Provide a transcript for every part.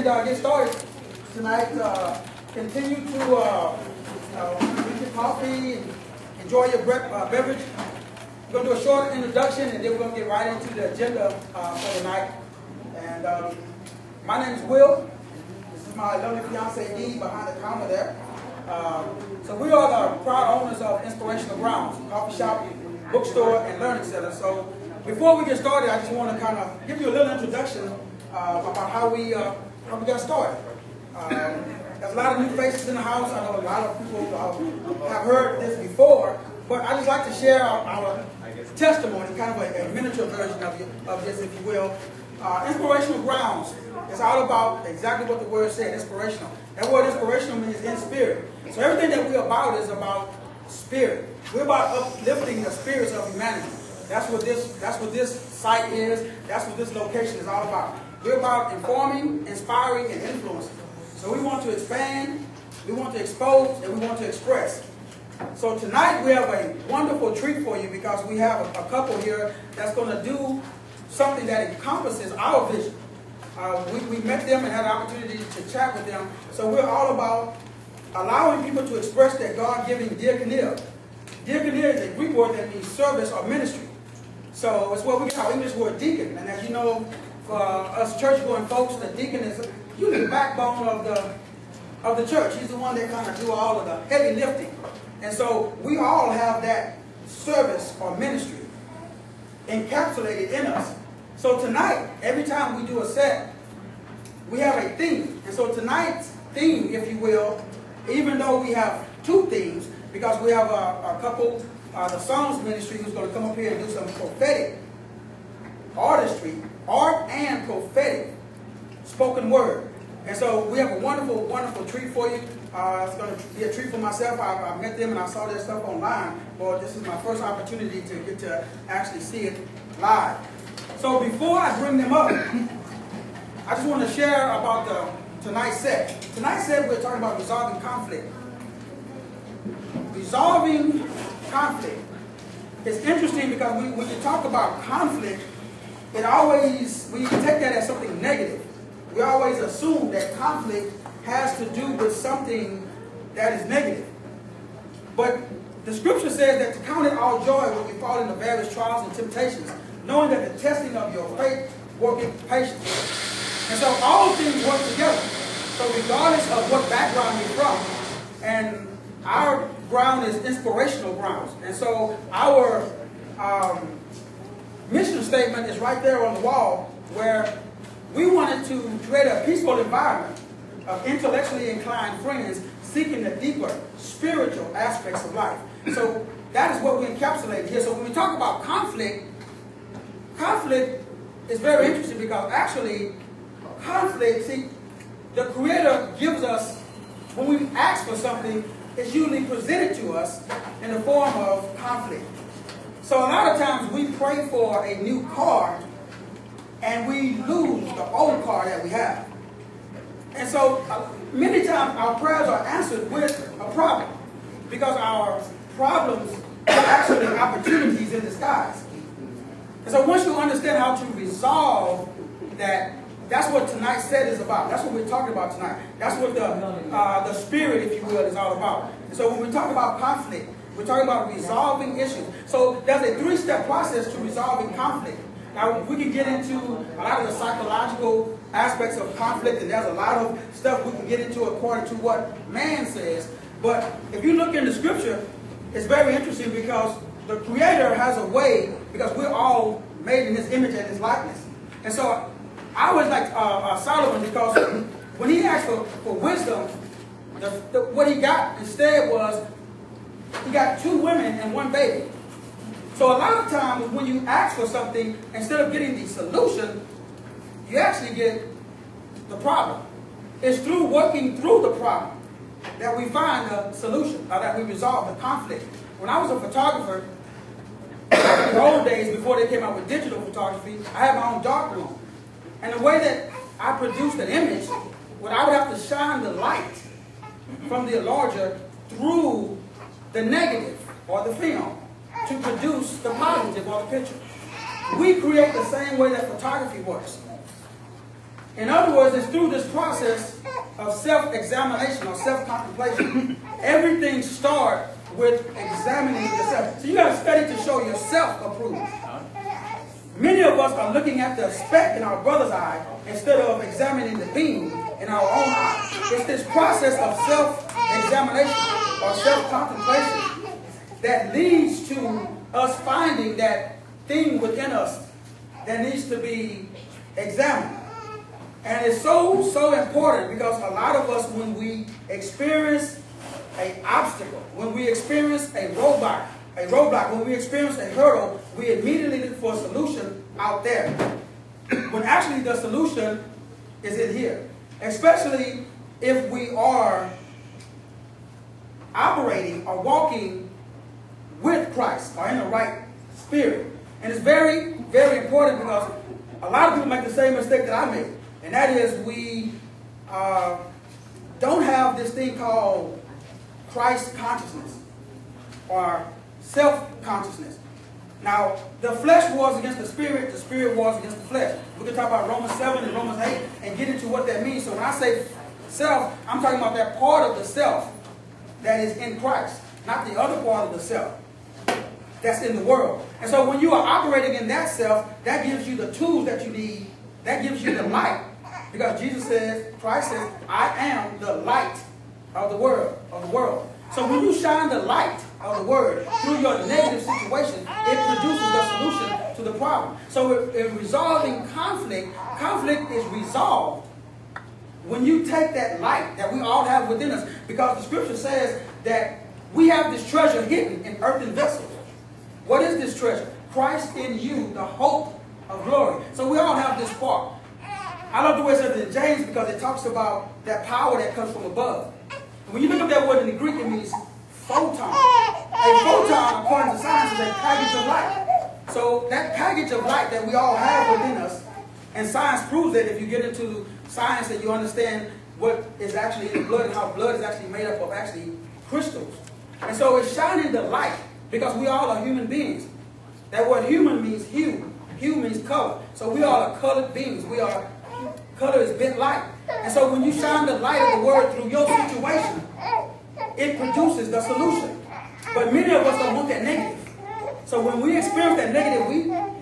and get started tonight. Continue to drink your coffee and enjoy your beverage. We're going to do a short introduction, and then we're going to get right into the agenda for the night. And my name is Will. This is my lovely fiancée, Dee, behind the counter there. So we are the proud owners of Inspirational Grounds, coffee shop, bookstore, and learning center. So before we get started, I just want to kind of give you a little introduction about how we got started. There's a lot of new faces in the house. I know a lot of people have heard this before, but I just like to share our testimony, kind of a miniature version of this, if you will. Inspirational Grounds is all about exactly what the word said, inspirational. That word inspirational means in spirit. So everything that we're about is about spirit. We're about uplifting the spirits of humanity. That's what this site is. That's what this location is all about. We're about informing, inspiring, and influencing. So we want to expand, we want to expose, and we want to express. So tonight we have a wonderful treat for you because we have a couple here that's going to do something that encompasses our vision. We met them and had an opportunity to chat with them. So we're all about allowing people to express their God-given diakonia. Diakonia is a Greek word that means service or ministry. So it's where we get our English word deacon. And as you know, for us church-going folks, the deacon is usually the backbone of the church. He's the one that kind of do all of the heavy lifting. And so we all have that service or ministry encapsulated in us. So tonight, every time we do a set, we have a theme. And so tonight's theme, if you will, even though we have two themes, because we have a couple, the Songs Ministry, who's going to come up here and do some prophetic artistry, art and prophetic spoken word. And so we have a wonderful, wonderful treat for you. It's going to be a treat for myself. I met them and I saw their stuff online. Well, this is my first opportunity to get to actually see it live. So before I bring them up, I just want to share about tonight's set. Tonight's set, we're talking about resolving conflict. Resolving conflict. It's interesting because when you talk about conflict, we take that as something negative. We always assume that conflict has to do with something that is negative. But the scripture says that to count it all joy when we fall into various trials and temptations, knowing that the testing of your faith worketh patience. And so all things work together. So regardless of what background you're from, and our ground is inspirational grounds. And so our mission statement is right there on the wall, where we wanted to create a peaceful environment of intellectually inclined friends seeking the deeper spiritual aspects of life. So that is what we encapsulate here. So when we talk about conflict is very interesting because actually conflict, see, the Creator gives us, when we ask for something, it's usually presented to us in the form of conflict. So a lot of times we pray for a new car and we lose the old car that we have. And so many times our prayers are answered with a problem because our problems are actually opportunities in disguise. And so once you understand how to resolve that, that's what tonight's set is about. That's what we're talking about tonight. That's what the spirit, if you will, is all about. And so when we talk about conflict, we're talking about resolving issues. So there's a three-step process to resolving conflict. Now, we can get into a lot of the psychological aspects of conflict, and there's a lot of stuff we can get into according to what man says. But if you look in the scripture, it's very interesting because the Creator has a way, because we're all made in His image and His likeness. And so I always like Solomon because when he asked for wisdom, what he got instead was he got 2 women and 1 baby. So a lot of times when you ask for something, instead of getting the solution, you actually get the problem. It's through working through the problem that we find the solution, or that we resolve the conflict. When I was a photographer, in the old days before they came out with digital photography, I had my own darkroom. And the way that I produced an image, I would have to shine the light from the enlarger through the negative or the film to produce the positive or the picture. We create the same way that photography works. In other words, it's through this process of self-examination or self-contemplation. Everything starts with examining yourself. So you got to study to show yourself approved. Many of us are looking at the speck in our brother's eye instead of examining the beam in our own eye. It's this process of self-examination or self-contemplation that leads to us finding that thing within us that needs to be examined. And it's so important because a lot of us, when we experience an obstacle, when we experience a roadblock, when we experience a hurdle, we immediately look for a solution out there. When actually the solution is in here. Especially if we are operating or walking with Christ or in the right spirit. And it's very, very important because a lot of people make the same mistake that I made. And that is we don't have this thing called Christ consciousness or self-consciousness. Now, the flesh wars against the spirit wars against the flesh. We can talk about Romans 7 and Romans 8 and get into what that means. So when I say self, I'm talking about that part of the self that is in Christ, not the other part of the self that's in the world. And so when you are operating in that self, that gives you the tools that you need. That gives you the light. Because Jesus says, Christ says, I am the light of the world. So when you shine the light of the word through your negative situation, it produces a solution to the problem. So in resolving conflict, conflict is resolved when you take that light that we all have within us. Because the scripture says that we have this treasure hidden in earthen vessels. What is this treasure? Christ in you, the hope of glory. So we all have this part. I love the way it says in James because it talks about that power that comes from above. When you look at that word in the Greek, it means photon. A photon, according to science, is a package of light. So that package of light that we all have within us, and science proves that if you get into science and you understand what is actually in the blood and how blood is actually made up of actually crystals. And so it's shining the light because we all are human beings. That word human means hue. Hue means color. So we all are colored beings. Color is bent light. And so when you shine the light of the word through your situation, it produces the solution. But many of us don't want that negative. So when we experience that negative,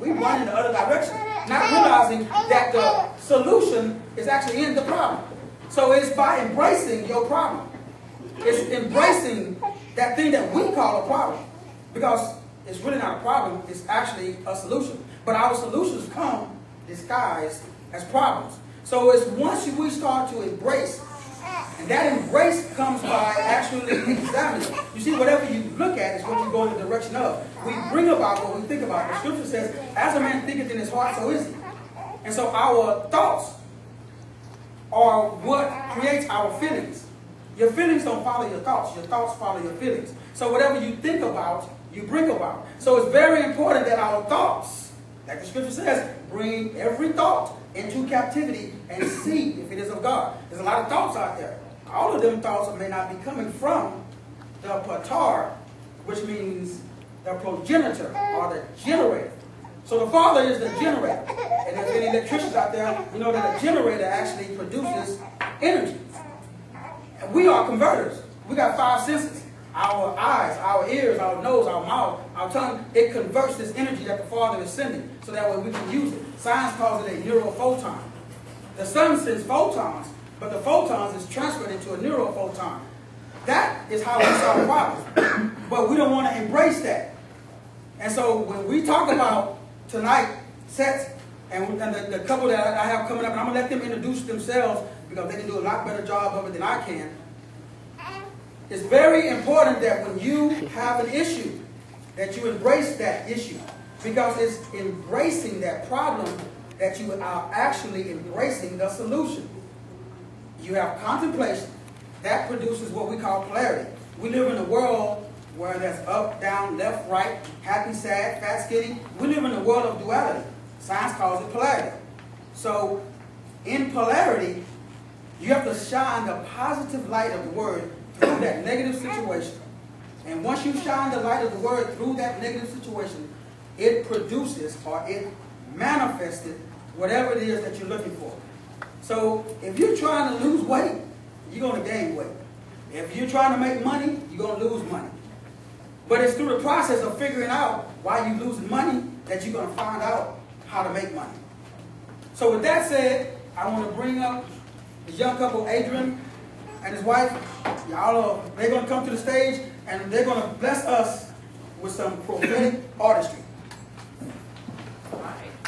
we run in the other direction, not realizing that the solution is actually in the problem. So it's by embracing your problem. It's embracing that thing that we call a problem. Because it's really not a problem, it's actually a solution. But our solutions come disguised as problems. So it's once we start to embrace, and that embrace comes by actually examining. You see, whatever you look at is what you go in the direction of. We bring about what we think about. The scripture says, as a man thinketh in his heart, so is he. And so our thoughts are what creates our feelings. Your feelings don't follow your thoughts. Your thoughts follow your feelings. So whatever you think about, you bring about. So it's very important that our thoughts, like the scripture says, bring every thought into captivity and see if it is of God. There's a lot of thoughts out there. All of them thoughts may not be coming from the patar, which means the progenitor or the generator. So the Father is the generator. And if any electricians out there, you know that a generator actually produces energy. And we are converters. We got 5 senses. Our eyes, our ears, our nose, our mouth, our tongue, it converts this energy that the Father is sending so that way we can use it. Science calls it a neurophoton. The sun sends photons, but the photons is transferred into a neurophoton. That is how we solve problems. But we don't want to embrace that. And so when we talk about tonight sets, and the couple that I have coming up, and I'm going to let them introduce themselves because they can do a lot better job of it than I can. It's very important that when you have an issue, that you embrace that issue. Because it's embracing that problem that you are actually embracing the solution. You have contemplation. That produces what we call clarity. We live in a world where there's up, down, left, right, happy, sad, fat, skinny. We live in a world of duality. Science calls it polarity. So in polarity, you have to shine the positive light of the word through that negative situation. And once you shine the light of the word through that negative situation, it produces or it manifested whatever it is that you're looking for. So if you're trying to lose weight, you're going to gain weight. If you're trying to make money, you're going to lose money. But it's through the process of figuring out why you're losing money that you're going to find out how to make money. So with that said, I want to bring up this young couple, Adrian and his wife. They're going to come to the stage and they're going to bless us with some prophetic artistry.